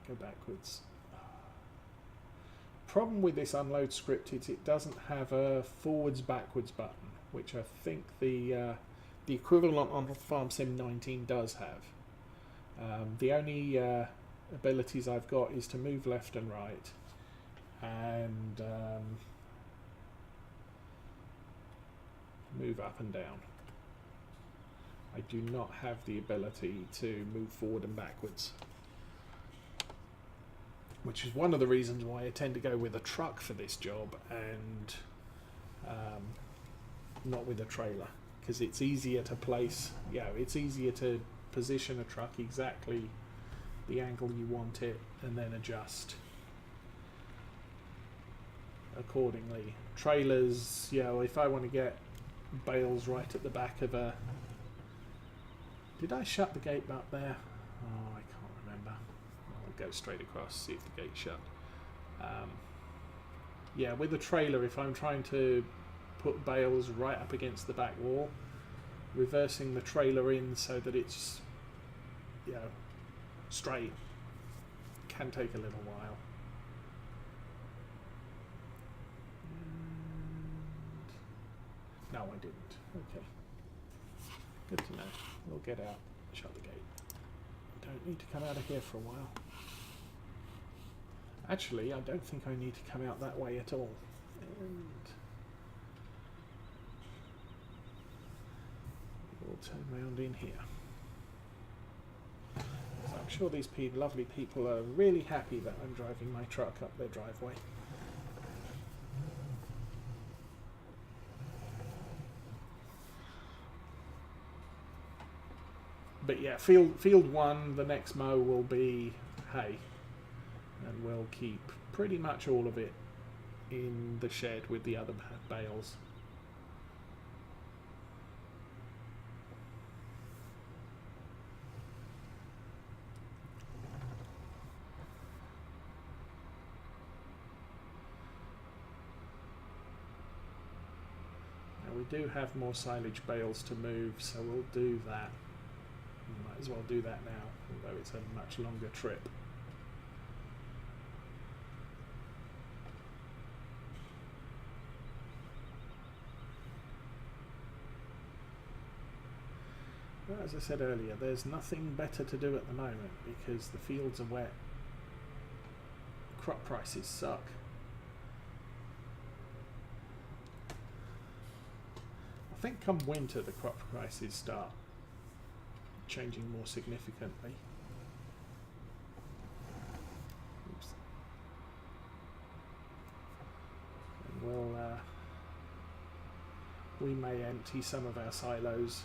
Go backwards. Problem with this unload script is it doesn't have a forwards backwards button, which I think the equivalent on Farm Sim 19 does have. The only abilities I've got is to move left and right, and move up and down. I do not have the ability to move forward and backwards, which is one of the reasons why I tend to go with a truck for this job and not with a trailer, because it's easier to place, it's easier to position a truck exactly the angle you want it and then adjust accordingly. Trailers, if I want to get bales right at the back of a... Did I shut the gate up there? Oh, I can't remember. I'll go straight across, see if the gate's shut. With a trailer, if I'm trying to put bales right up against the back wall, reversing the trailer in so that it's straight can take a little while. No, I didn't. Okay. Good to know. We'll get out, shut the gate. Don't need to come out of here for a while. Actually, I don't think I need to come out that way at all. And we'll turn round in here. So I'm sure these lovely people are really happy that I'm driving my truck up their driveway. But yeah, field one, the next mow will be hay, and we'll keep pretty much all of it in the shed with the other bales. Now we do have more silage bales to move, so we'll do that. We might as well do that now, although it's a much longer trip. Well, as I said earlier, there's nothing better to do at the moment because the fields are wet. Crop prices suck. I think come winter the crop prices start changing more significantly. Oops. And we may empty some of our silos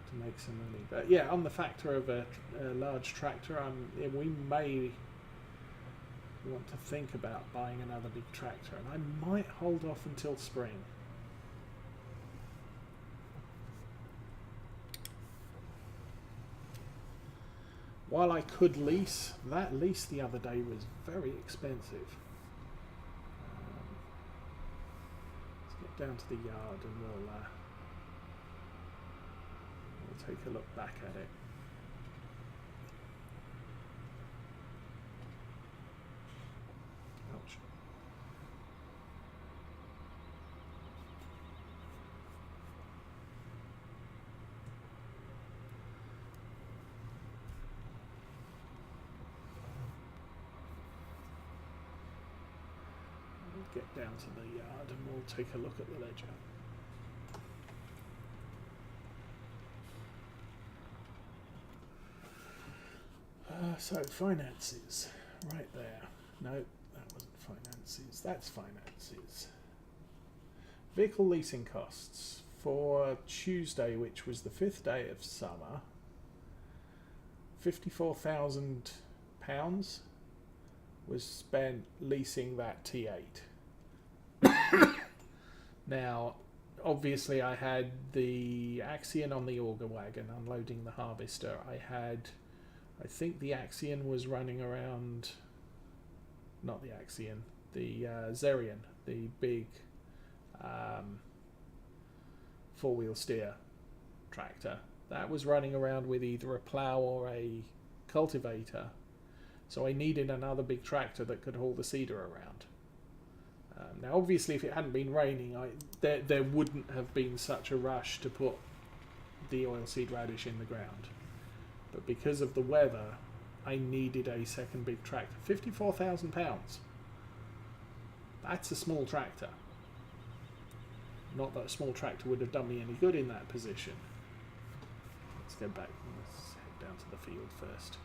to make some money. But yeah, on the factor of a large tractor, we may want to think about buying another big tractor, and I might hold off until spring. While I could lease, that lease the other day was very expensive. Let's get down to the yard and we'll take a look back at it. Ouch. We'll get down to the yard and we'll take a look at the ledger. So finances, right there. No, that wasn't finances. That's finances. Vehicle leasing costs for Tuesday, which was the 5th day of summer. £54,000 was spent leasing that T8. Now, obviously, I had the Axion on the auger wagon unloading the harvester. I think the Axion was running around, not the Axion, the Zerion, the big four-wheel steer tractor. That was running around with either a plough or a cultivator, So I needed another big tractor that could haul the cedar around. Now obviously if it hadn't been raining, there wouldn't have been such a rush to put the oilseed radish in the ground. But because of the weather, I needed a second big tractor. £54,000. That's a small tractor. Not that a small tractor would have done me any good in that position. Let's go back. Let's head down to the field first.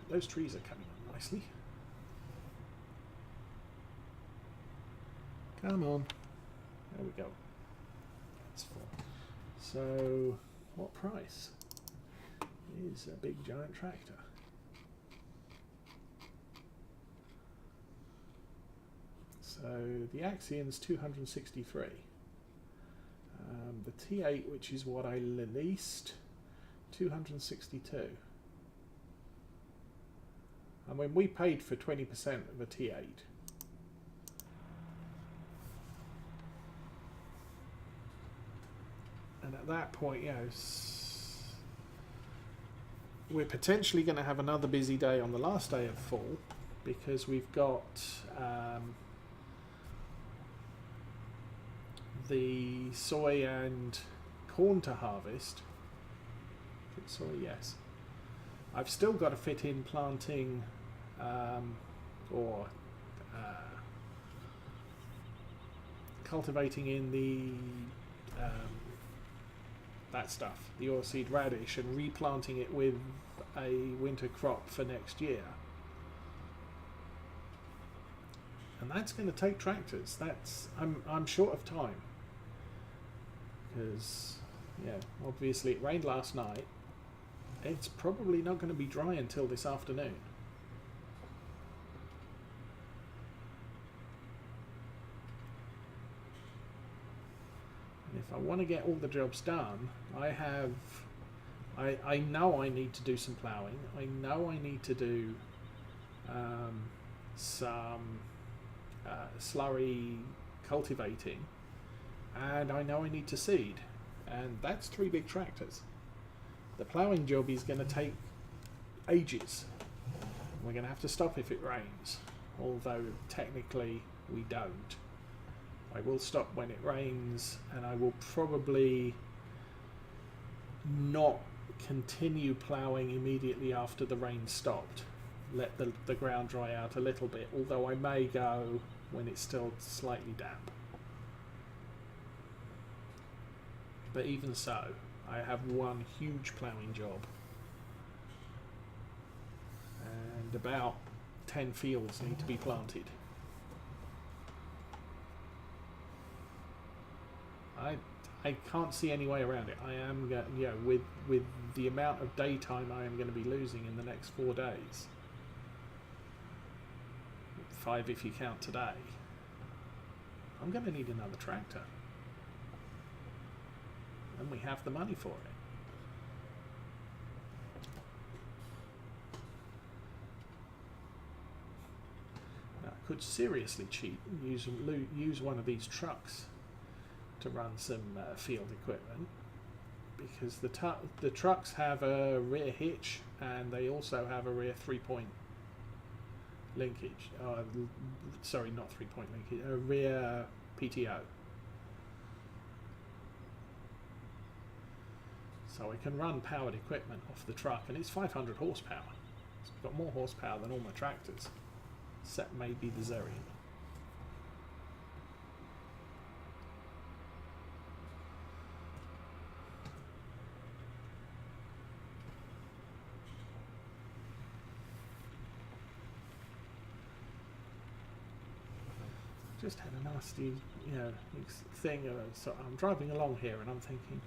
Those trees are coming up nicely. Come on. There we go. That's full. So, what price is a big giant tractor? So, the Axion's 263. The T8, which is what I leased, 262. I mean, we paid for 20% of a T8. And at that point, you know, we're potentially going to have another busy day on the last day of fall, because we've got the soy and corn to harvest. Soy, yes. I've still got to fit in planting cultivating in the that stuff, the oilseed radish, and replanting it with a winter crop for next year. And that's going to take tractors. I'm short of time, because obviously it rained last night. It's probably not going to be dry until this afternoon. And if I want to get all the jobs done, I know I need to do some ploughing. I know I need to do some slurry cultivating, and I know I need to seed, and that's 3 big tractors. The ploughing job is going to take ages. We're going to have to stop if it rains, although technically we don't. I will stop when it rains, and I will probably not continue ploughing immediately after the rain stopped. Let the ground dry out a little bit, although I may go when it's still slightly damp. But even so, I have one huge ploughing job and about 10 fields need to be planted. I can't see any way around it. I am with the amount of daytime I am going to be losing in the next 4 days, 5 if you count today, I'm going to need another tractor. And we have the money for it. Now, I could seriously cheat and use one of these trucks to run some field equipment, because the trucks have a rear hitch and they also have a rear 3-point linkage. Sorry, not 3-point linkage, a rear PTO. So I can run powered equipment off the truck, and it's 500 horsepower. It's got more horsepower than all my tractors, except maybe the Zerion. Just had a nasty, thing. So I'm driving along here, and I'm thinking,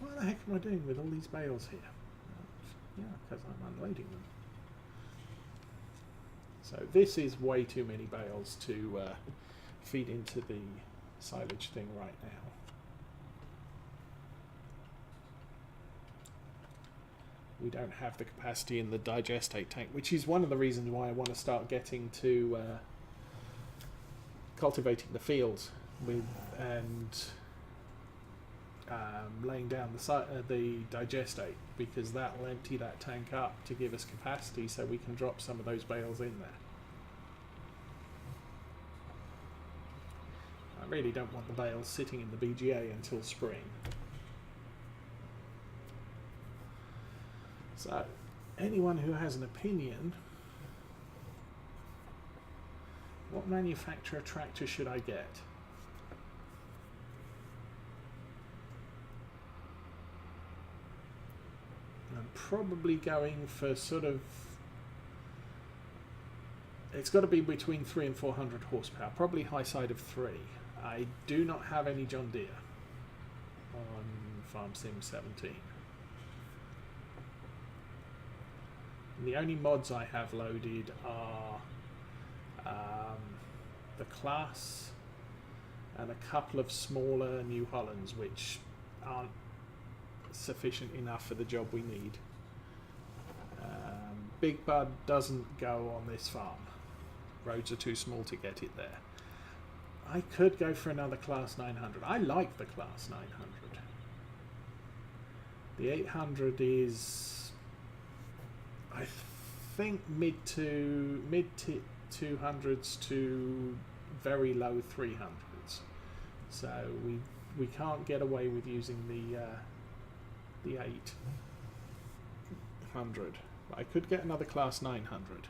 what the heck am I doing with all these bales here? Yeah, because I'm unloading them. So this is way too many bales to feed into the silage thing right now. we don't have the capacity in the digestate tank, which is one of the reasons why I want to start getting to cultivating the fields with and laying down the digestate, because that will empty that tank up to give us capacity so we can drop some of those bales in there. I really don't want the bales sitting in the BGA until spring. So, anyone who has an opinion, what manufacturer tractor should I get? I'm probably going for sort of, it's got to be between 300 and 400 horsepower, probably high side of 3. I do not have any John Deere on Farm Sim 17. And the only mods I have loaded are the Class and a couple of smaller New Hollands, which aren't sufficient enough for the job we need. Big Bud doesn't go on this farm. Roads are too small to get it there. I could go for another Class 900. I like the Class 900. The 800 is, I think, mid 200s to very low 300s. So we can't get away with using the 800. I could get another Class 900.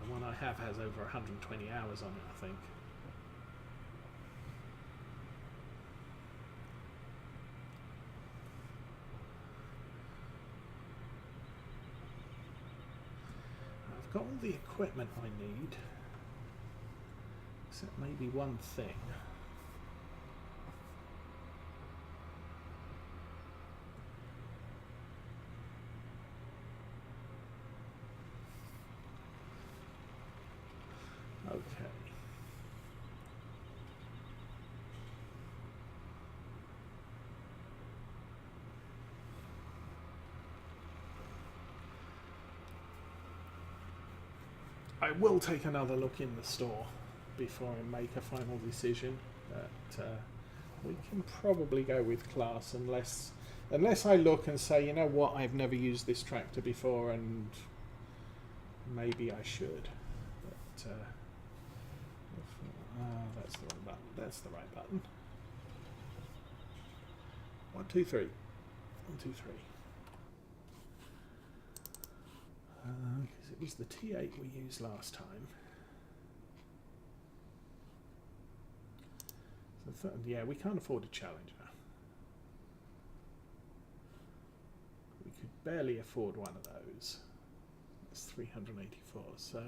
The one I have has over 120 hours on it, I think. I've got all the equipment I need, except maybe one thing. Okay. I will take another look in the store before I make a final decision, but we can probably go with Class unless I look and say, you know what, I've never used this tractor before and maybe I should. But that's the right button. That's the right button. 1, 2, 3. 1, 2, 3. Because it was the T8 we used last time. So yeah, we can't afford a Challenger. We could barely afford one of those. It's 384. So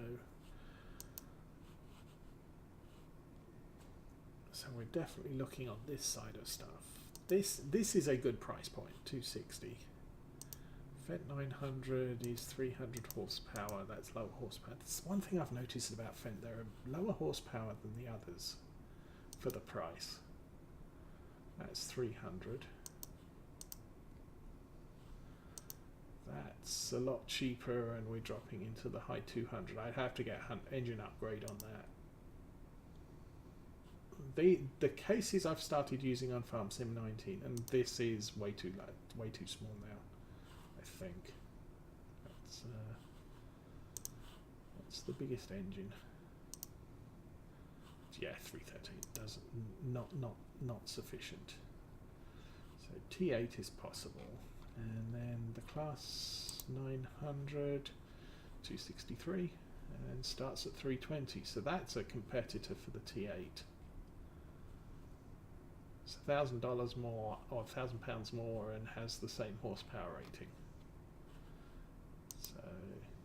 we're definitely looking on this side of stuff. This is a good price point, 260. Fendt 900 is 300 horsepower. That's low horsepower. That's one thing I've noticed about Fendt. They're lower horsepower than the others for the price. That's 300. That's a lot cheaper, and we're dropping into the high 200. I'd have to get an engine upgrade on that. The cases I've started using on Farm Sim 19, and this is way too low, way too small now. I think that's the biggest engine. Yeah, 313 doesn't not sufficient. So T8 is possible, and then the Class 900 263 and starts at 320. So that's a competitor for the T8. It's $1,000 more or £1,000 more and has the same horsepower rating. So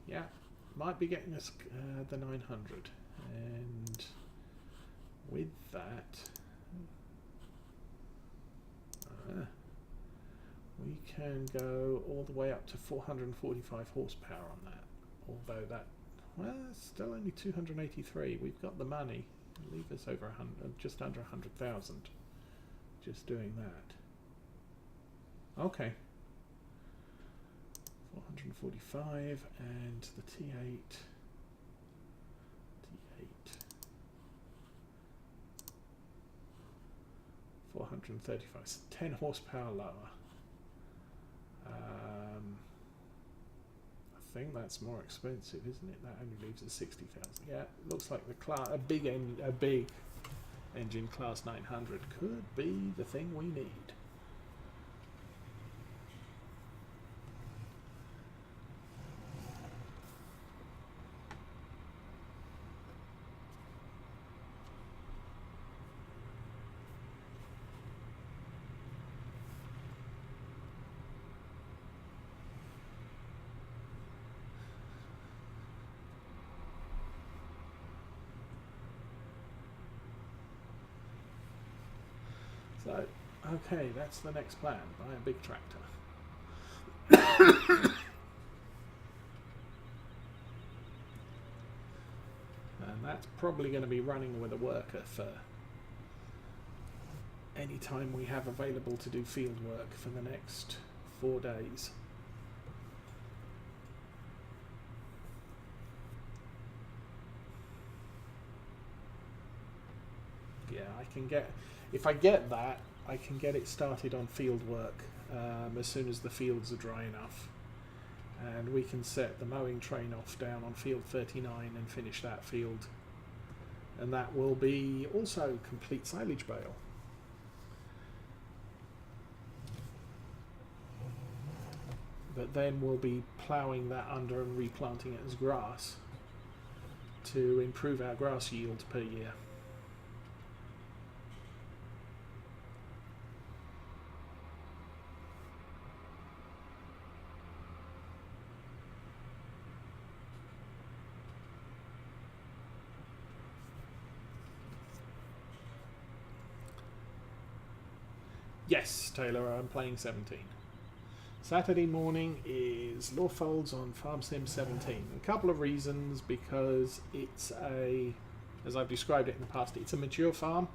yeah, might be getting us the 900, and with that we can go all the way up to 445 horsepower on that. Although that, well, it's still only 283. We've got the money. Leave us over 100, just under 100,000. just doing that. Okay. 445 and the T8. T8. 435. So 10 horsepower lower. I think that's more expensive, isn't it? That only leaves us 60,000. Yeah, looks like the a big engine class 900 could be the thing we need. So, okay, that's the next plan. Buy a big tractor. And that's probably going to be running with a worker for any time we have available to do field work for the next 4 days. Yeah, I can get... If I get that, I can get it started on field work as soon as the fields are dry enough. And we can set the mowing train off down on field 39 and finish that field. And that will be also complete silage bale. But then we'll be ploughing that under and replanting it as grass to improve our grass yield per year. Yes, Taylor, I'm playing 17. Saturday morning is Lawfolds on Farm Sim 17. A couple of reasons, because it's as I've described it in the past, it's a mature farm.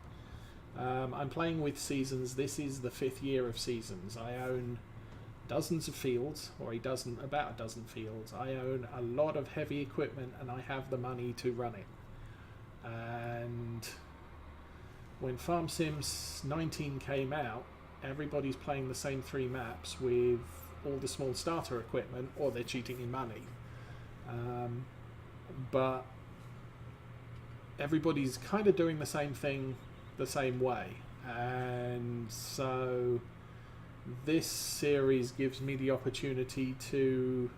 I'm playing with seasons. This is the 5th year of seasons. I own dozens of fields, or about a dozen fields. I own a lot of heavy equipment, and I have the money to run it. And when Farm Sims 19 came out, everybody's playing the same 3 maps with all the small starter equipment, or they're cheating in money. But everybody's kind of doing the same thing the same way. And so this series gives me the opportunity to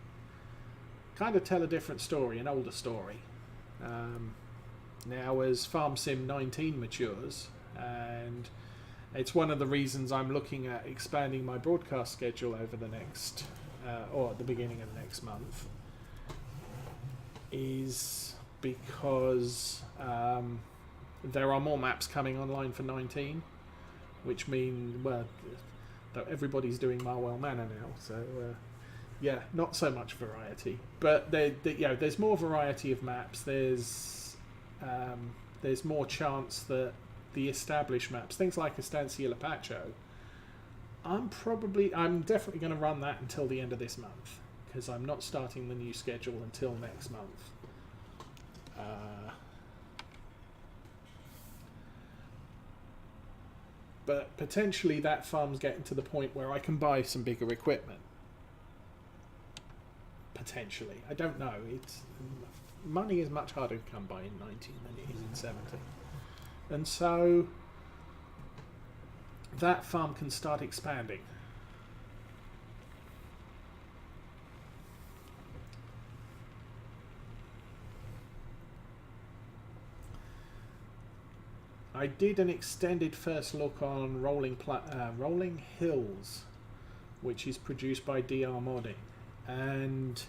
kind of tell a different story, an older story. Now, as Farm Sim 19 matures, and it's one of the reasons I'm looking at expanding my broadcast schedule over the next, or at the beginning of next month, is because there are more maps coming online for 19, which mean, well, everybody's doing Marwell Manor now, so yeah, not so much variety, but there's more variety of maps. There's more chance that the established maps, things like Estancia Lapacho, I'm definitely going to run that until the end of this month, because I'm not starting the new schedule until next month. But potentially that farm's getting to the point where I can buy some bigger equipment. Potentially. I don't know. Money is much harder to come by in 19 than it is in 17. And so that farm can start expanding. I did an extended first look on Rolling Hills, which is produced by DR Modding, and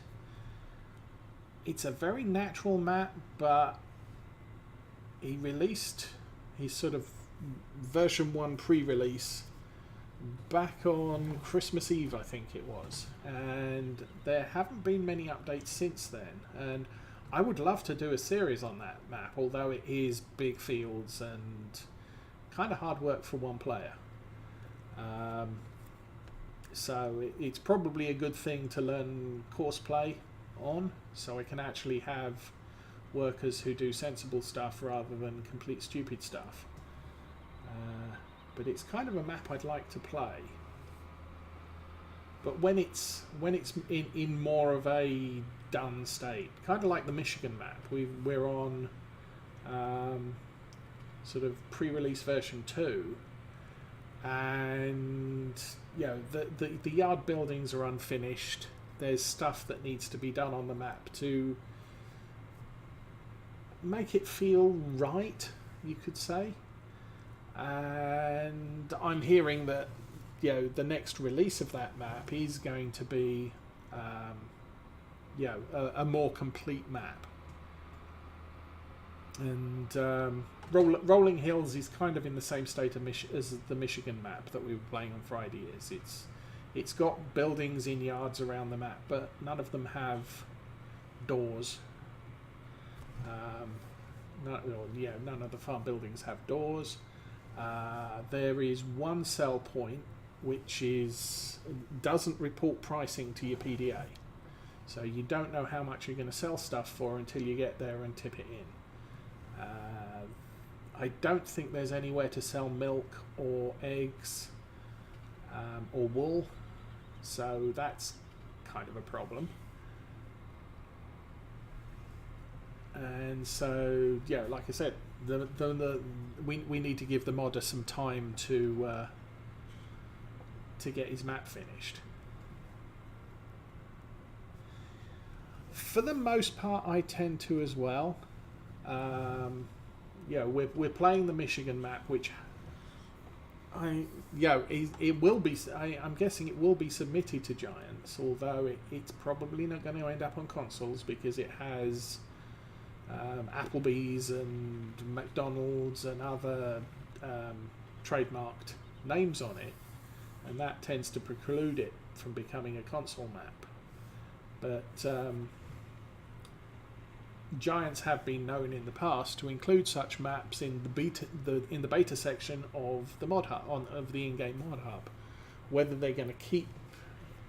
it's a very natural map, but he released his sort of version 1 pre-release back on Christmas Eve, I think it was, and there haven't been many updates since then. And I would love to do a series on that map, although it is big fields and kind of hard work for one player. Um, so it's probably a good thing to learn course play on, so I can actually have workers who do sensible stuff rather than complete stupid stuff. But it's kind of a map I'd like to play. But when it's in more of a done state, kind of like the Michigan map, we're on sort of pre-release version 2, and the yard buildings are unfinished. There's stuff that needs to be done on the map to make it feel right, you could say. And I'm hearing that the next release of that map is going to be a more complete map. And Rolling Hills is kind of in the same state as the Michigan map that we were playing on Friday is. It's got buildings in yards around the map, but none of them have doors. None of the farm buildings have doors. There is one sell point which doesn't report pricing to your PDA, so you don't know how much you're going to sell stuff for until you get there and tip it in. I don't think there's anywhere to sell milk or eggs or wool, so that's kind of a problem. And so, like I said, we need to give the modder some time to get his map finished. For the most part, I tend to as well. We're playing the Michigan map, which it will be. I'm guessing it will be submitted to Giants, although it's probably not going to end up on consoles because it has Applebee's and McDonald's and other trademarked names on it, and that tends to preclude it from becoming a console map. But Giants have been known in the past to include such maps in the beta section of the mod hub, of the in-game mod hub. Whether they're going to keep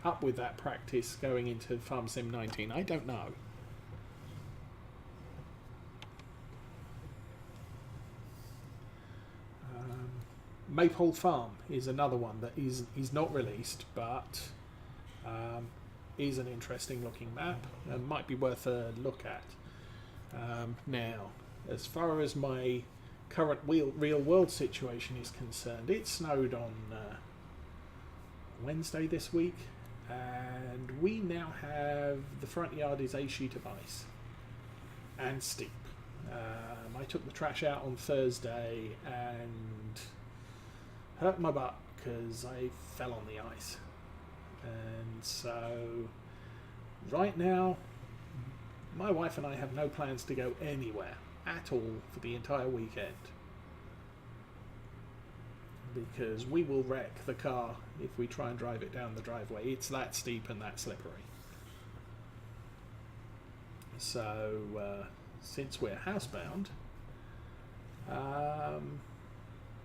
up with that practice going into Farm Sim 19, I don't know. Maypole Farm is another one that is not released, but is an interesting looking map and might be worth a look at. Now, as far as my current real world situation is concerned, it snowed on Wednesday this week, and we now have the front yard is a sheet of ice and steep. I took the trash out on Thursday and hurt my butt because I fell on the ice. And so right now my wife and I have no plans to go anywhere at all for the entire weekend, because we will wreck the car if we try and drive it down the driveway. It's that steep and that slippery. So since we're housebound,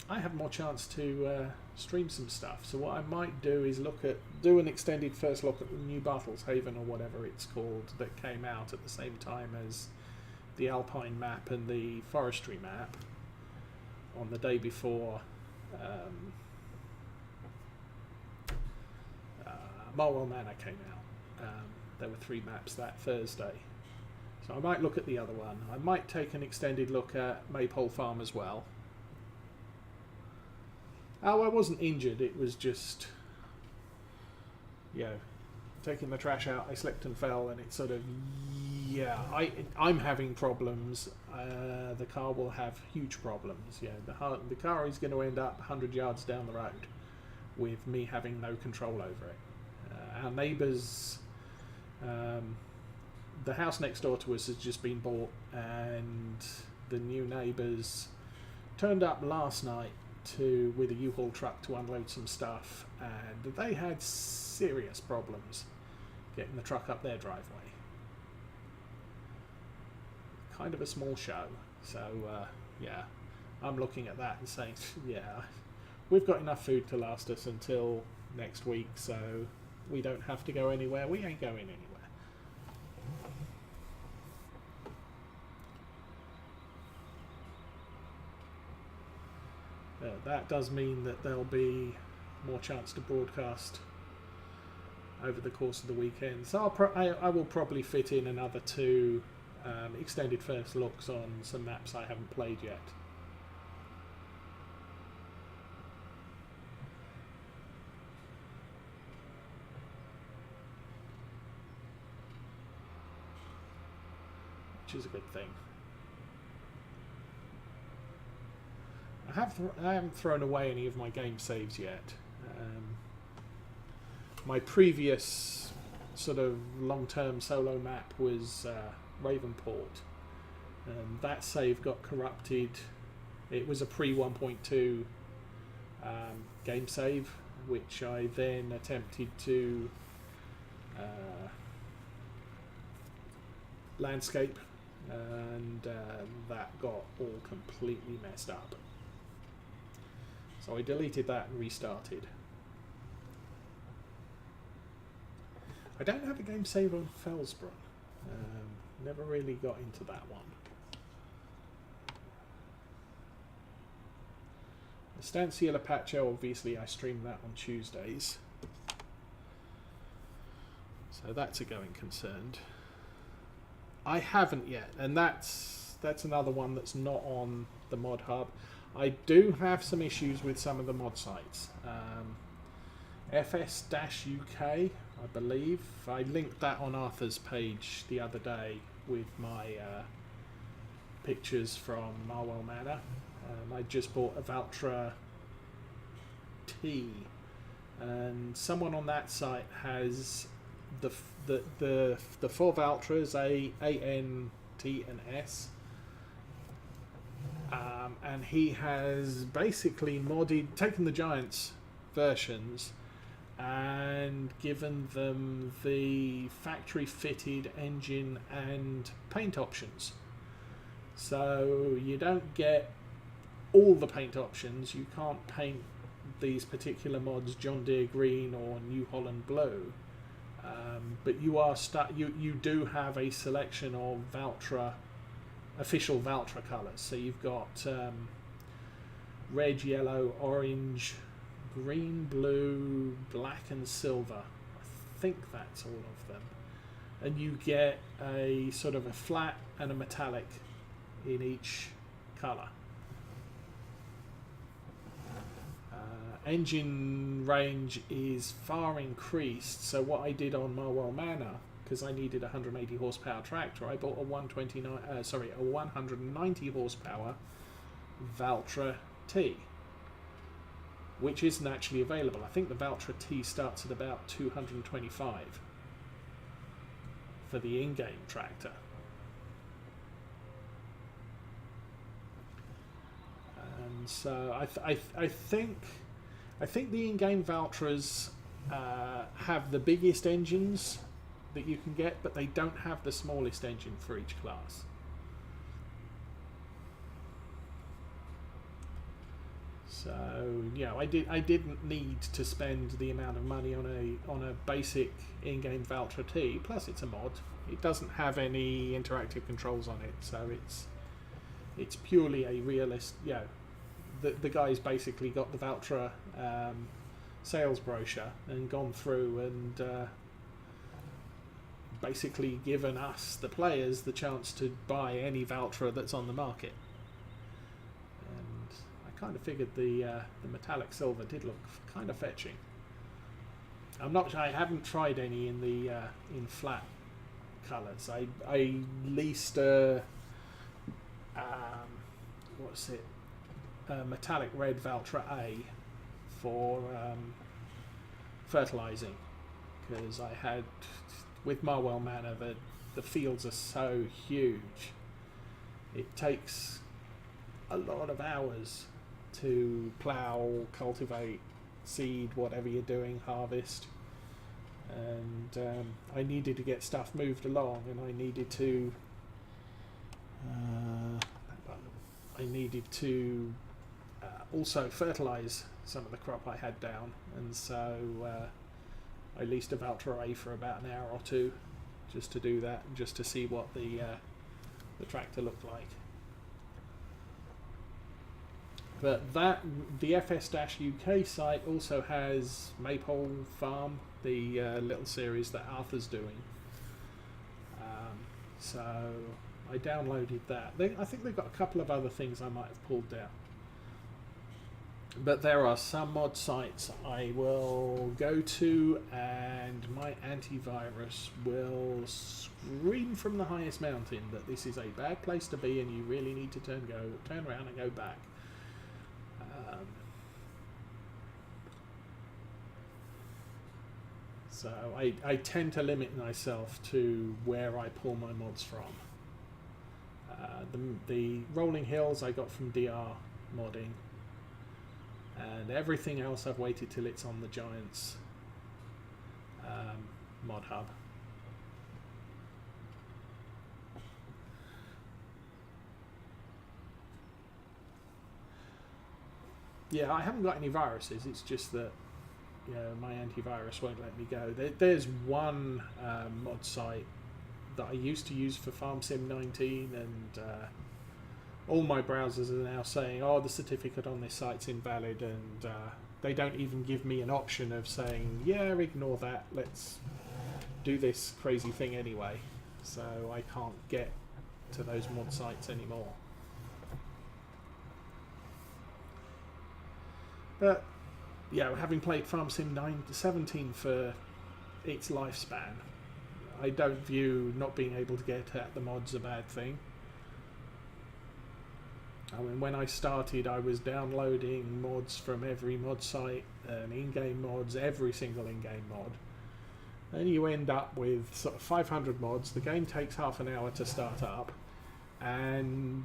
I have more chance to stream some stuff. So what I might do is do an extended first look at the new Bartleshaven or whatever it's called that came out at the same time as the Alpine map and the Forestry map on the day before Marwell Manor came out. There were 3 maps that Thursday. So I might look at the other one. I might take an extended look at Maypole Farm as well. Oh, I wasn't injured, it was just, taking the trash out, I slipped and fell, and it sort of, I'm having problems. The car will have huge problems. The car is going to end up 100 yards down the road with me having no control over it. Our neighbours, the house next door to us has just been bought, and the new neighbours turned up last night with a U-Haul truck to unload some stuff, and they had serious problems getting the truck up their driveway. Kind of a small show, so I'm looking at that and saying, we've got enough food to last us until next week, so we don't have to go anywhere. We ain't going anywhere. That does mean that there'll be more chance to broadcast over the course of the weekend. So I will probably fit in another 2 extended first looks on some maps I haven't played yet. Which is a good thing. I haven't thrown away any of my game saves yet. My previous sort of long-term solo map was Ravenport. That save got corrupted. It was a pre-1.2 game save, which I then attempted to landscape, and that got all completely messed up. So I deleted that and restarted. I don't have a game save on Felsbrunn. Never really got into that one. Estancia Lapacho, obviously I stream that on Tuesdays. So that's a going concern. I haven't yet, and that's another one that's not on the mod hub. I do have some issues with some of the mod sites. FS-UK, I believe. I linked that on Arthur's page the other day with my pictures from Marwell Manor. I just bought a Valtra T, and someone on that site has the 4 Valtras, A, N, T, and S. And he has basically taken the Giants versions and given them the factory fitted engine and paint options. So you don't get all the paint options. You can't paint these particular mods John Deere Green or New Holland Blue, but you do have a selection of Valtra, official Valtra colours. So you've got red, yellow, orange, green, blue, black and silver. I think that's all of them. And you get a sort of a flat and a metallic in each colour. Engine range is far increased, so what I did on Marwell Manor, because I needed a 180 horsepower tractor, I bought a 190 horsepower Valtra T, which isn't actually available. I think the Valtra T starts at about 225 for the in-game tractor. And so I think the in-game Valtras have the biggest engines that you can get, but they don't have the smallest engine for each class. So yeah, I didn't need to spend the amount of money on a basic in-game Valtra T. Plus, it's a mod. It doesn't have any interactive controls on it, so it's purely a realist. Yeah, the guy's basically got the Valtra sales brochure and gone through and basically given us, the players, the chance to buy any Valtra that's on the market. And I kind of figured the metallic silver did look kind of fetching. I haven't tried any in the in flat colours. I leased a what's it? A metallic red Valtra A for fertilising, because I had, with Marwell Manor, the fields are so huge. It takes a lot of hours to plough, cultivate, seed, whatever you're doing, harvest. And I needed to get stuff moved along, and I needed to also fertilise some of the crop I had down, and so I leased a Valtra A for about an hour or two just to do that, and just to see what the tractor looked like. But the FS-UK site also has Maypole Farm, the little series that Arthur's doing. So I downloaded that. I think they've got a couple of other things I might have pulled down. But there are some mod sites I will go to, and my antivirus will scream from the highest mountain that this is a bad place to be, and you really need to turn around and go back. So I tend to limit myself to where I pull my mods from. The Rolling Hills I got from DR Modding, and everything else I've waited till it's on the Giants mod hub. Yeah, I haven't got any viruses, it's just that my antivirus won't let me go. There's one mod site that I used to use for FarmSim 19, and all my browsers are now saying, oh, the certificate on this site's invalid, and they don't even give me an option of saying, yeah, ignore that, let's do this crazy thing anyway. So I can't get to those mod sites anymore. But having played FarmSim 17 for its lifespan, I don't view not being able to get at the mods a bad thing. I mean, when I started, I was downloading mods from every mod site, and in-game mods, every single in-game mod. And you end up with sort of 500 mods. The game takes half an hour to start up, and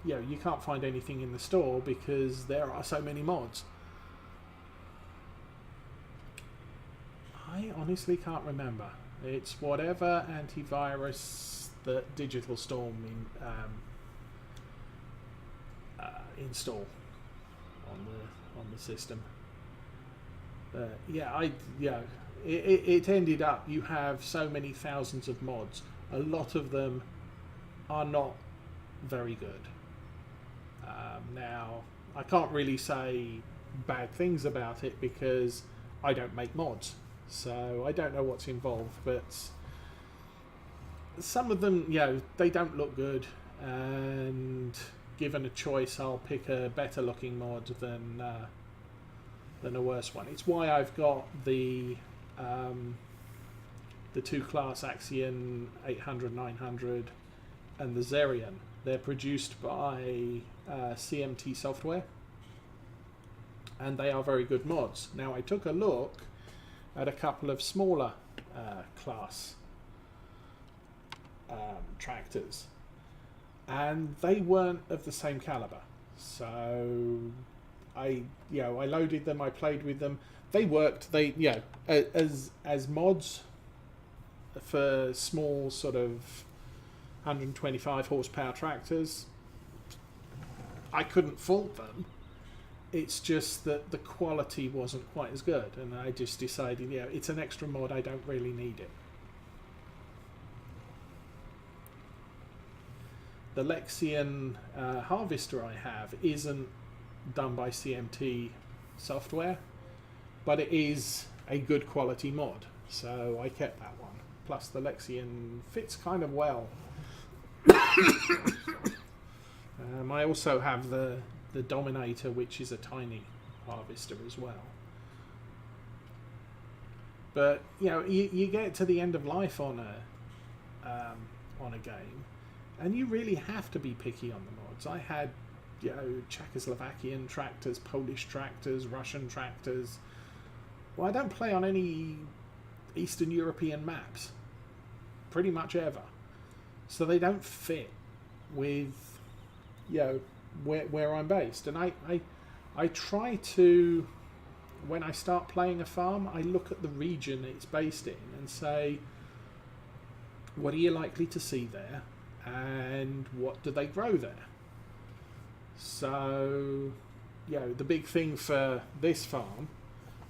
you can't find anything in the store because there are so many mods. I honestly can't remember. It's whatever antivirus that Digital Storm install on the system. It ended up you have so many thousands of mods. A lot of them are not very good. Now, I can't really say bad things about it because I don't make mods, so I don't know what's involved, but some of them, they don't look good, and given a choice, I'll pick a better looking mod than a worse one. It's why I've got the two-class Axion 800, 900 and the Zerion. They're produced by CMT Software, and they are very good mods. Now, I took a look at a couple of smaller class tractors, and they weren't of the same caliber. So I loaded them, I played with them. They worked. They as mods for small sort of 125 horsepower tractors, I couldn't fault them. It's just that the quality wasn't quite as good, and I just decided, it's an extra mod, I don't really need it. The Lexion harvester I have isn't done by CMT Software, but it is a good quality mod, so I kept that one. Plus the Lexion fits kind of well. I also have the Dominator, which is a tiny harvester as well. But you get to the end of life on a game, and you really have to be picky on the mods. I had Czechoslovakian tractors, Polish tractors, Russian tractors. Well, I don't play on any Eastern European maps, pretty much ever, so they don't fit with where I'm based. And I try to, when I start playing a farm, I look at the region it's based in and say, what are you likely to see there, and what do they grow there? So the big thing for this farm,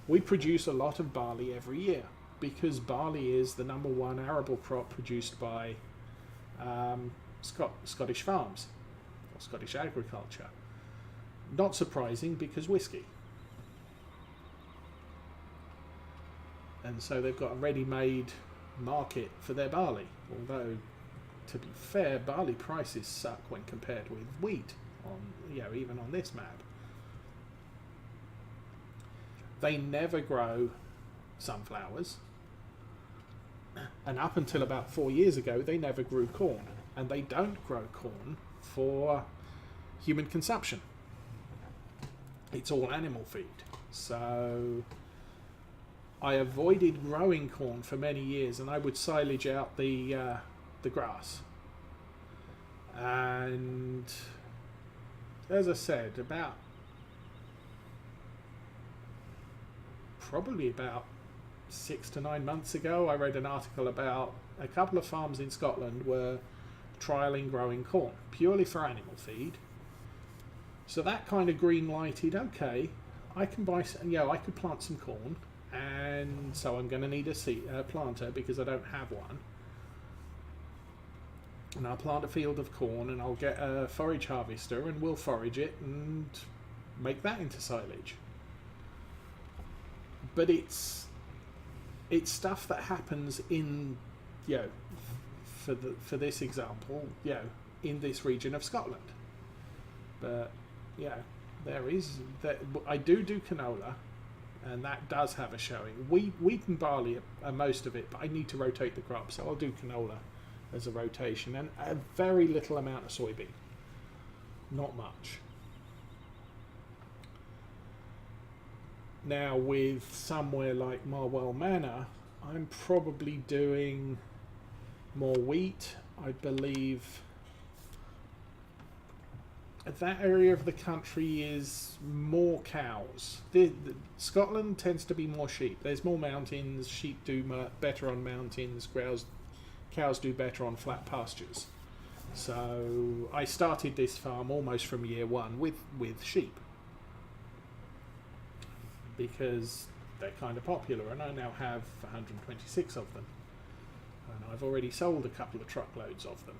we produce a lot of barley every year because barley is the number one arable crop produced by Scottish farms or Scottish agriculture. Not surprising because whiskey. And so they've got a ready-made market for their barley. Although, to be fair, barley prices suck when compared with wheat even on this map. They never grow sunflowers, and up until about 4 years ago they never grew corn, and they don't grow corn for human consumption. It's all animal feed. So I avoided growing corn for many years, and I would silage out the grass. And as I said, probably about 6 to 9 months ago, I read an article about a couple of farms in Scotland were trialling growing corn purely for animal feed. So that kind of green lighted, okay, I can buy, I could plant some corn, and so I'm going to need a planter because I don't have one. And I'll plant a field of corn, and I'll get a forage harvester, and we'll forage it and make that into silage. But it's stuff that happens in, for this example, in this region of Scotland. But I do canola, and that does have a showing. Wheat and barley are most of it, but I need to rotate the crop, so I'll do canola as a rotation, and a very little amount of soybean, not much. Now with somewhere like Marwell Manor, I'm probably doing more wheat. I believe that area of the country is more cows. Scotland tends to be more sheep. There's more mountains. Sheep do better on mountains. Cows do better on flat pastures. So I started this farm almost from year one with sheep, because they're kind of popular, and I now have 126 of them, and I've already sold a couple of truckloads of them.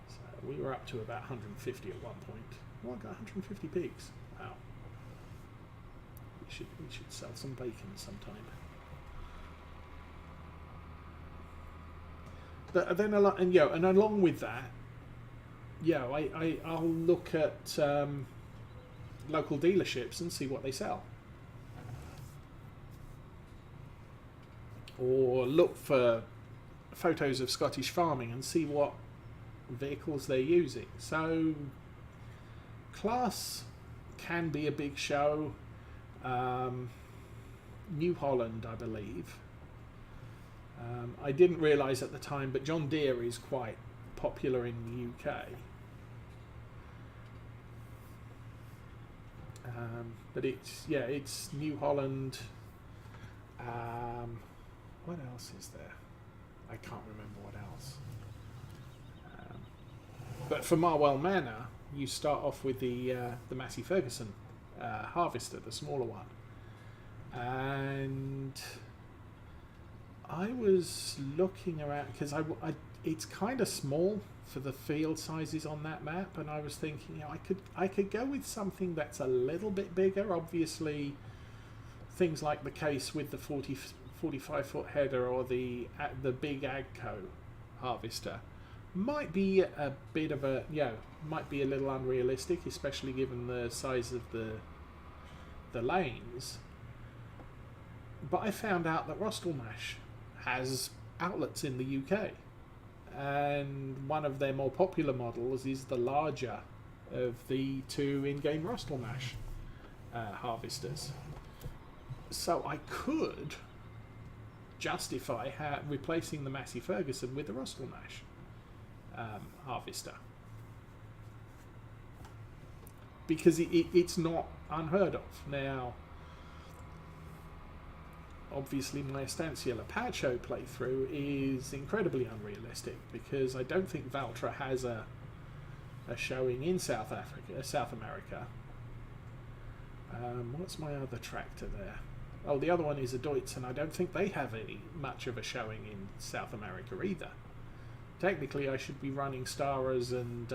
So we were up to about 150 at one point. Well, I got 150 pigs. Wow. We should sell some bacon sometime. But then and along with that, I'll look at local dealerships and see what they sell, or look for photos of Scottish farming and see what vehicles they're using. So Class can be a big show. New Holland, I believe. I didn't realise at the time, but John Deere is quite popular in the UK. But it's New Holland. What else is there? I can't remember what else. But for Marwell Manor, you start off with the Massey Ferguson harvester, the smaller one, and I was looking around because it's kind of small for the field sizes on that map, and I was thinking, I could go with something that's a little bit bigger. Obviously, things like the case with the 45 foot header or the big Agco harvester might be a bit of might be a little unrealistic, especially given the size of the lanes. But I found out that Rostelmash has outlets in the UK, and one of their more popular models is the larger of the two in-game Rostelmash harvesters. So I could justify replacing the Massey Ferguson with the Rostelmash harvester, because it's not unheard of. Now, obviously my Estancia Apache playthrough is incredibly unrealistic, because I don't think Valtra has a showing in South America. What's my other tractor there? Oh, the other one is a Deutz, and I don't think they have much of a showing in South America either. Technically, I should be running Staras and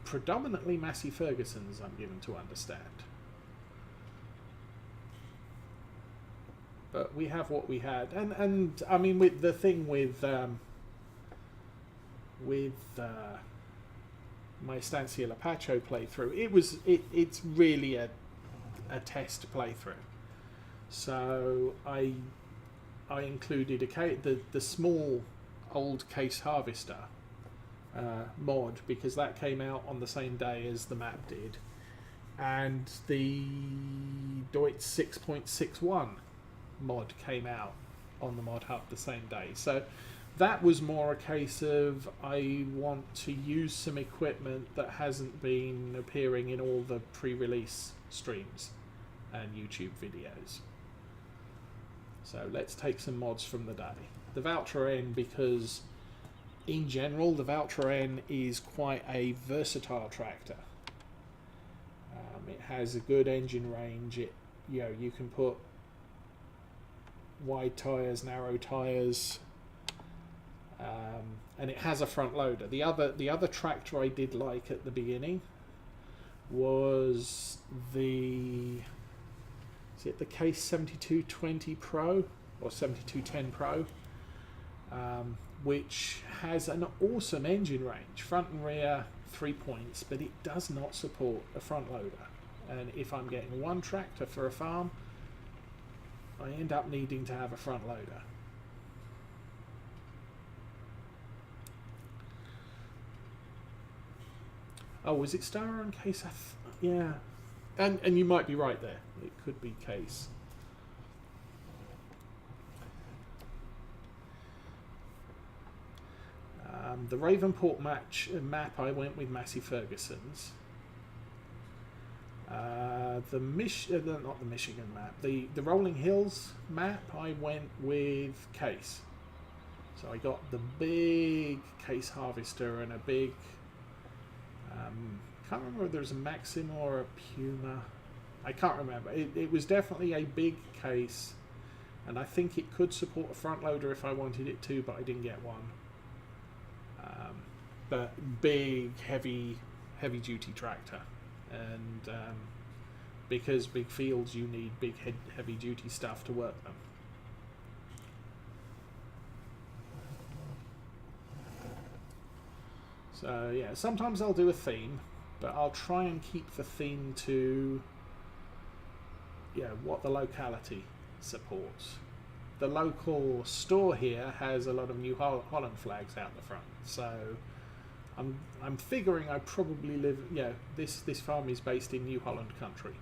predominantly Massey Fergusons, I'm given to understand. But we have what we had, and I mean, with the thing with my Estancia Lapacho playthrough, it's really a test playthrough. So I included the small old case harvester mod, because that came out on the same day as the map did, and the Deutz 6.61 mod came out on the mod hub the same day. So that was more a case of I want to use some equipment that hasn't been appearing in all the pre-release streams and YouTube videos. So let's take some mods from the day. The Valtra N, because in general the Valtra N is quite a versatile tractor. It has a good engine range. You can put wide tyres, narrow tyres, and it has a front loader. The other tractor I did like at the beginning was the Case 7220 Pro or 7210 Pro, which has an awesome engine range, front and rear 3 points, but it does not support a front loader. And if I'm getting one tractor for a farm, I end up needing to have a front loader. Oh, was it Star on Case? Yeah, and you might be right there. It could be Case. The Ravenport map, I went with Massey Ferguson's. Not the Michigan map, the Rolling Hills map, I went with Case. So I got the big Case harvester and a big, can't remember if there was a Maxim or a Puma. I can't remember. It was definitely a big Case, and I think it could support a front loader if I wanted it to, but I didn't get one. But big, heavy duty tractor. And because big fields, you need big heavy duty stuff to work them. So yeah, sometimes I'll do a theme, but I'll try and keep the theme to what the locality supports. The local store here has a lot of New Holland flags out the front, so I'm figuring I probably live. This farm is based in New Holland country.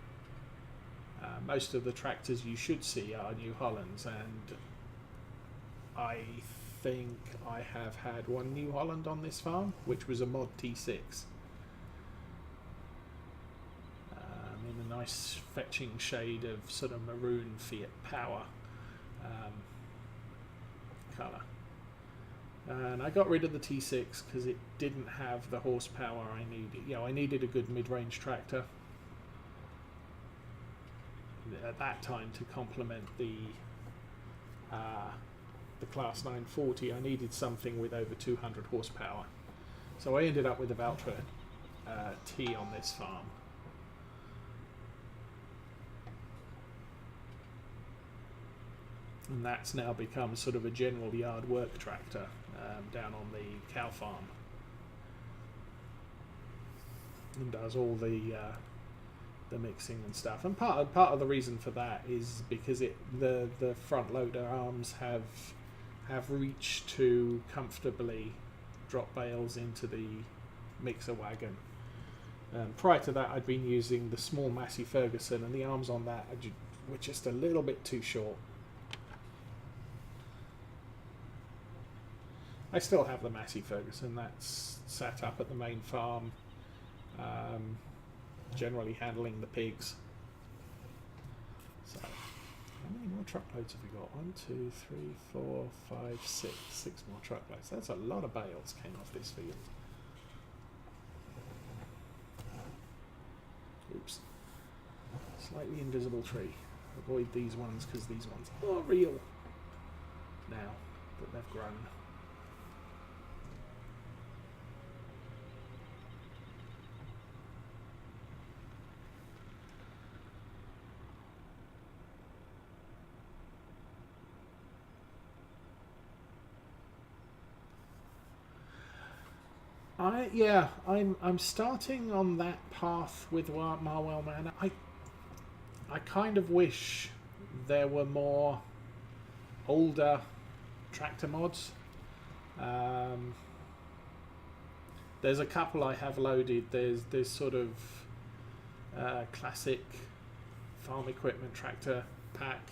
Most of the tractors you should see are New Hollands, and I think I have had one New Holland on this farm, which was a mod T6. In a nice fetching shade of sort of maroon Fiat Power colour. And I got rid of the T6 because it didn't have the horsepower I needed. I needed a good mid-range tractor at that time to complement the Class 940. I needed something with over 200 horsepower. So I ended up with a Valtra T on this farm. And that's now become sort of a general yard work tractor down on the cow farm, and does all the mixing and stuff. And part of the reason for that is because the front loader arms have reached to comfortably drop bales into the mixer wagon. Prior to that, I'd been using the small Massey Ferguson, and the arms on that were just a little bit too short. I still have the Massey Ferguson that's sat up at the main farm, generally handling the pigs. So, how many more truckloads have we got? 1, 2, 3, 4, 5, 6. 6 more truckloads. That's a lot of bales came off this field. Oops. Slightly invisible tree. Avoid these ones because these ones are real now that they've grown. I'm starting on that path with Marwell Manor. I kind of wish there were more older tractor mods. There's a couple I have loaded. There's sort of classic farm equipment tractor pack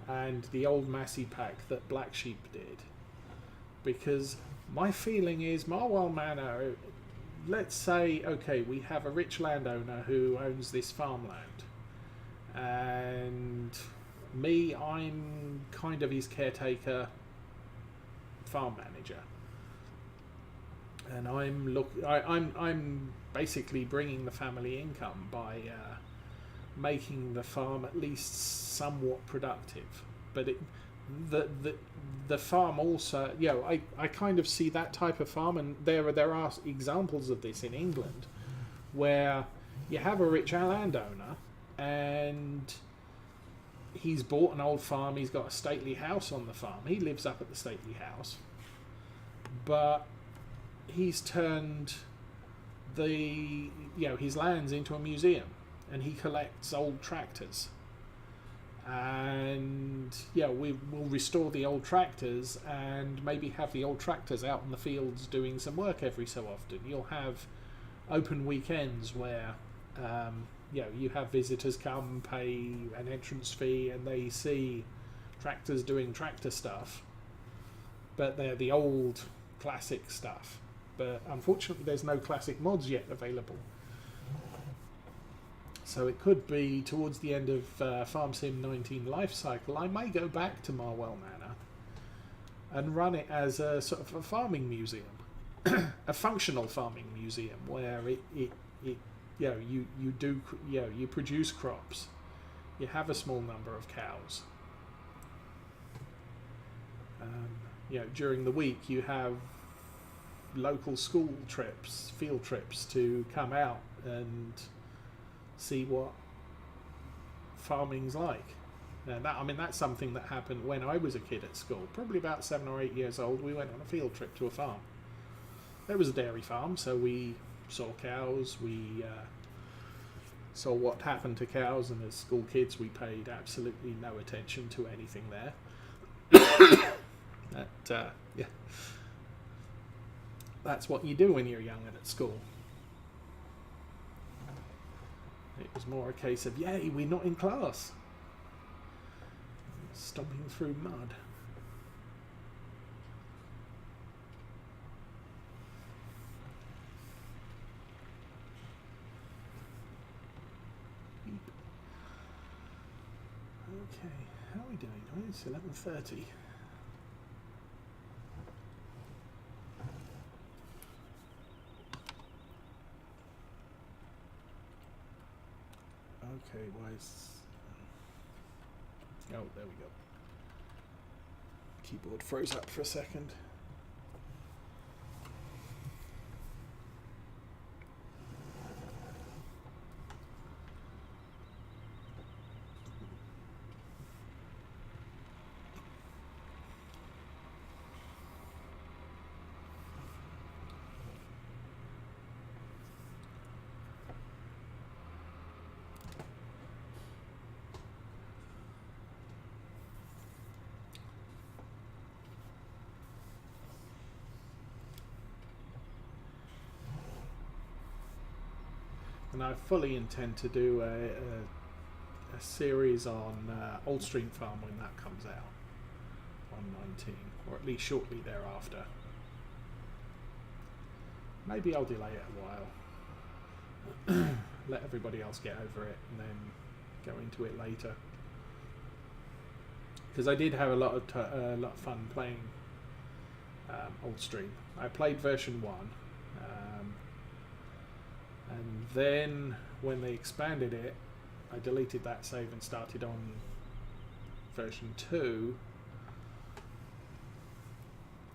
and the old Massey pack that Black Sheep did. Because my feeling is Marwell Manor, let's say, okay, we have a rich landowner who owns this farmland. And me, I'm kind of his caretaker farm manager. And I'm basically bringing the family income by making the farm at least somewhat productive. But the farm also, I kind of see that type of farm, and there are examples of this in England, where you have a rich landowner and he's bought an old farm. He's got a stately house on the farm. He lives up at the stately house, but he's turned his lands into a museum, and he collects old tractors. And we will restore the old tractors and maybe have the old tractors out in the fields doing some work every so often. You'll have open weekends where you have visitors come, pay an entrance fee, and they see tractors doing tractor stuff, but they're the old classic stuff. But unfortunately there's no classic mods yet available. So it could be towards the end of Farm Sim 19 life cycle, I may go back to Marwell Manor and run it as a sort of a farming museum, a functional farming museum where you produce crops, you have a small number of cows. During the week you have local school trips, field trips to come out and see what farming's like. And that's something that happened when I was a kid at school. Probably about 7 or 8 years old, we went on a field trip to a farm. There was a dairy farm, so we saw cows, we saw what happened to cows, and as school kids we paid absolutely no attention to anything there. That's what you do when you're young and at school. It was more a case of, yay, we're not in class. Stomping through mud. Okay, how are we doing? Oh, it's 11:30. Okay, why is... Oh, there we go. Keyboard froze up for a second. And I fully intend to do a series on Old Stream Farm when that comes out on 19, or at least shortly thereafter. Maybe I'll delay it a while, let everybody else get over it, and then go into it later. Because I did have a lot of fun playing Old Stream. I played version 1. And then when they expanded it, I deleted that save and started on version 2.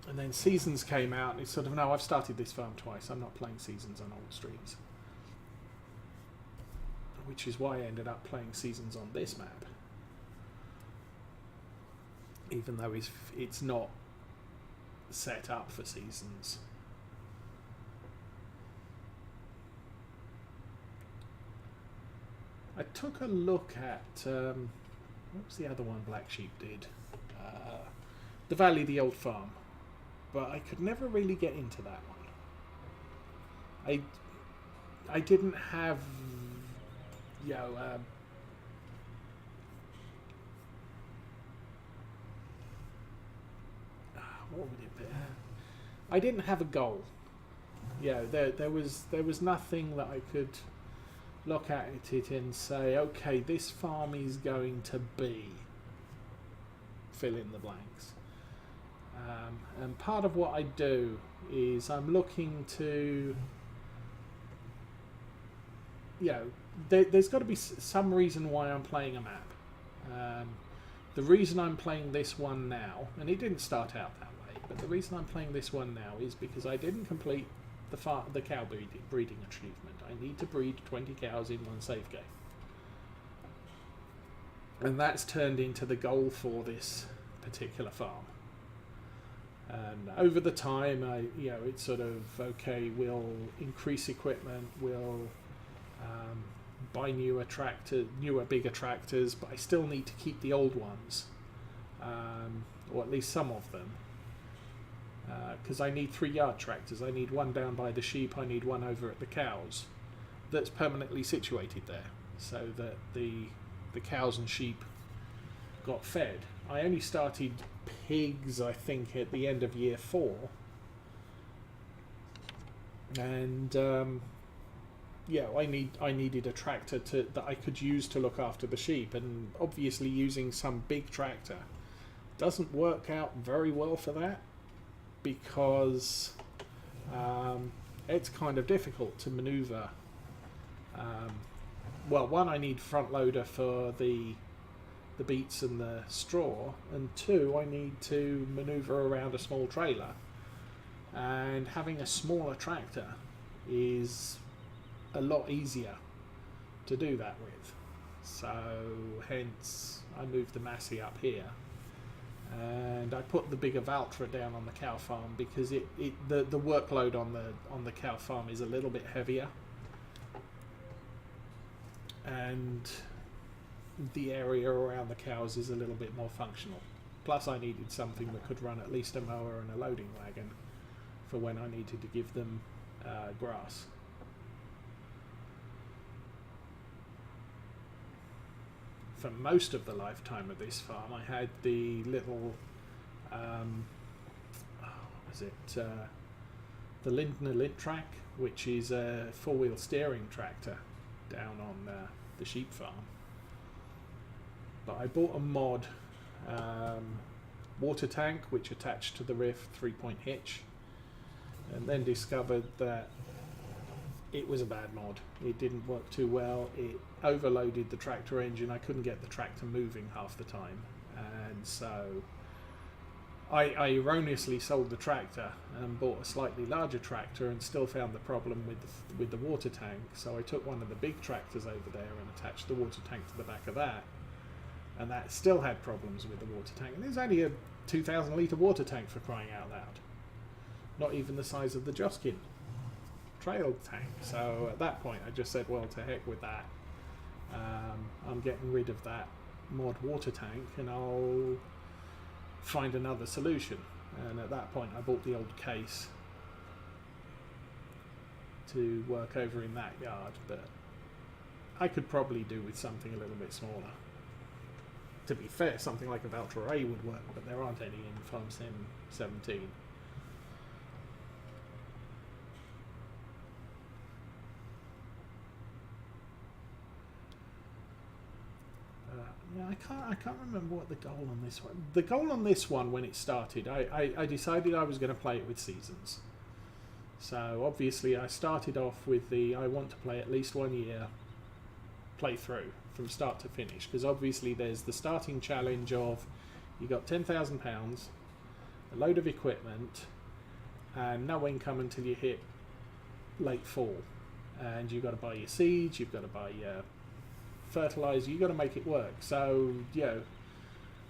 And then Seasons came out, and it's sort of, no, I've started this farm twice. I'm not playing Seasons on old streams. Which is why I ended up playing Seasons on this map. Even though it's not set up for Seasons. I took a look at, what was the other one Black Sheep did? The Valley, the Old Farm. But I could never really get into that one. I didn't have, you know, what would it be? I didn't have a goal. Yeah, there was nothing that I could look at it and say, okay, this farm is going to be fill in the blanks. And part of what I do is I'm looking to, you know, there's got to be some reason why I'm playing a map. The reason I'm playing this one now, and it didn't start out that way, but the reason I'm playing this one now is because I didn't complete the cow breeding achievement. I need to breed 20 cows in one save game. And that's turned into the goal for this particular farm. And over the time, it's sort of, okay, we'll increase equipment, we'll buy newer, bigger tractors, but I still need to keep the old ones, or at least some of them, because I need 3-yard tractors. I need one down by the sheep, I need one over at the cows, that's permanently situated there, so that the cows and sheep got fed. I only started pigs, I think, at the end of year 4, and I needed a tractor that I could use to look after the sheep, and obviously using some big tractor doesn't work out very well for that, because it's kind of difficult to maneuver. Well, one, I need front loader for the beets and the straw, and 2, I need to maneuver around a small trailer, and having a smaller tractor is a lot easier to do that with. So hence I moved the Massey up here, and I put the bigger Valtra down on the cow farm, because the workload on the cow farm is a little bit heavier, and the area around the cows is a little bit more functional. Plus I needed something that could run at least a mower and a loading wagon for when I needed to give them grass. For most of the lifetime of this farm, I had the little, the Lindner Lint Track, which is a 4-wheel steering tractor down on the sheep farm. But I bought a mod water tank which attached to the Riff 3-point hitch, and then discovered that it was a bad mod. It didn't work too well. It overloaded the tractor engine. I couldn't get the tractor moving half the time, and so I erroneously sold the tractor and bought a slightly larger tractor, and still found the problem with the water tank. So I took one of the big tractors over there and attached the water tank to the back of that, and that still had problems with the water tank. And there's only a 2,000 litre water tank, for crying out loud. Not even the size of the Joskin trail tank. So at that point I just said, well, to heck with that. I'm getting rid of that mod water tank, and I'll find another solution. And at that point I bought the old case to work over in that yard, but I could probably do with something a little bit smaller. To be fair, something like a Valtra A would work, but there aren't any in Farm Sim 17. Yeah, I can't remember what the goal on this one. The goal on this one, when it started, I decided I was going to play it with seasons. So obviously I started off with I want to play at least 1 year playthrough from start to finish, because obviously there's the starting challenge of you got £10,000, a load of equipment, and no income until you hit late fall, and you've got to buy your seeds, you've got to buy your fertilizer, you've got to make it work. So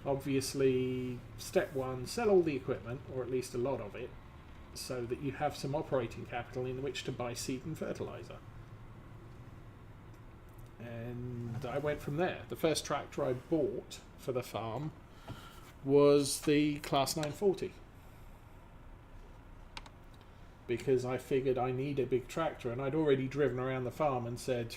obviously step one, sell all the equipment, or at least a lot of it, so that you have some operating capital in which to buy seed and fertilizer. And I went from there. The first tractor I bought for the farm was the Class 940, because I figured I need a big tractor, and I'd already driven around the farm and said